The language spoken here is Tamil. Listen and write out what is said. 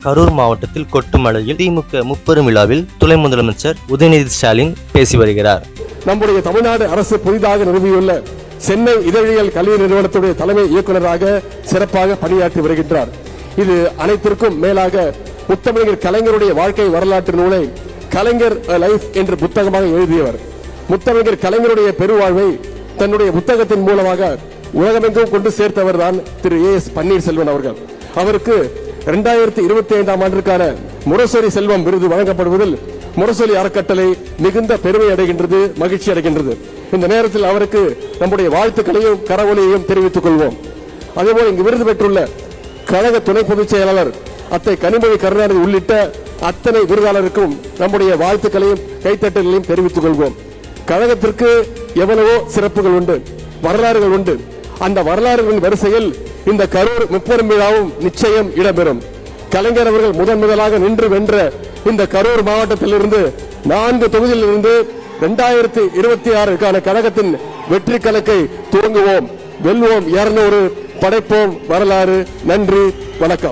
கரூர் மாவட்டத்தில் கொட்டுமலையில் திமுக முப்பெரும் விழாவில் துணை முதலமைச்சர் உதயநிதி ஸ்டாலின் பேசி வருகிறார். நம்முடைய தமிழ்நாடு அரசு புதிதாக நிறுவியுள்ள சென்னை இதழியல் கல்வி நிறுவனத்துடைய தலைமை இயக்குநராக சிறப்பாக பணியாற்றி வருகின்றார். இது அனைத்திற்கும் மேலாக முத்தமிழர் கலைஞருடைய வாழ்க்கை வரலாற்று நூலை கலைஞர் லைஃப் என்ற புத்தகமாக எழுதியவர். முத்தமிழர் கலைஞருடைய பெருவாழ்வை தன்னுடைய புத்தகத்தின் மூலமாக உலகமெங்கும் கொண்டு சேர்த்தவர் தான் திரு ஏஎஸ் பன்னீர்செல்வன் அவர்கள். அவருக்கு 2025ஆம் ஆண்டிற்கான முரசொலி செல்வம் விருது வழங்கப்படுவதில் முரசொலி அறக்கட்டளை மிகுந்த பெருமை அடைகின்றது, மகிழ்ச்சி அடைகின்றது. இந்த நேரத்தில் அவருக்கு நம்முடைய வாழ்த்துக்களையும் கரவொலியையும் தெரிவித்துக் கொள்வோம். அதேபோல் இங்கு விருது பெற்றுள்ள கழக துணை பொதுச் செயலாளர் அத்தை கனிமொழி கருணாநிதி உள்ளிட்ட அத்தனை விருதாளருக்கும் நம்முடைய வாழ்த்துக்களையும் கைத்தட்டலையும் தெரிவித்துக் கொள்வோம். கழகத்திற்கு எவ்வளவோ சிறப்புகள் உண்டு, வரலாறுகள் உண்டு. அந்த வரலாறுகளின் வரிசையில் இந்த கரூர் முப்பெரும் விழாவும் நிச்சயம் இடம்பெறும். கலைஞர் அவர்கள் முதலாக நின்று வென்ற இந்த கரூர் மாவட்டத்திலிருந்து 4 தொகுதியிலிருந்து 2026க்கான கழகத்தின் வெற்றி கணக்கை துவங்குவோம். வெல்வோம் 200, படைப்போம் வரலாறு. நன்றி, வணக்கம்.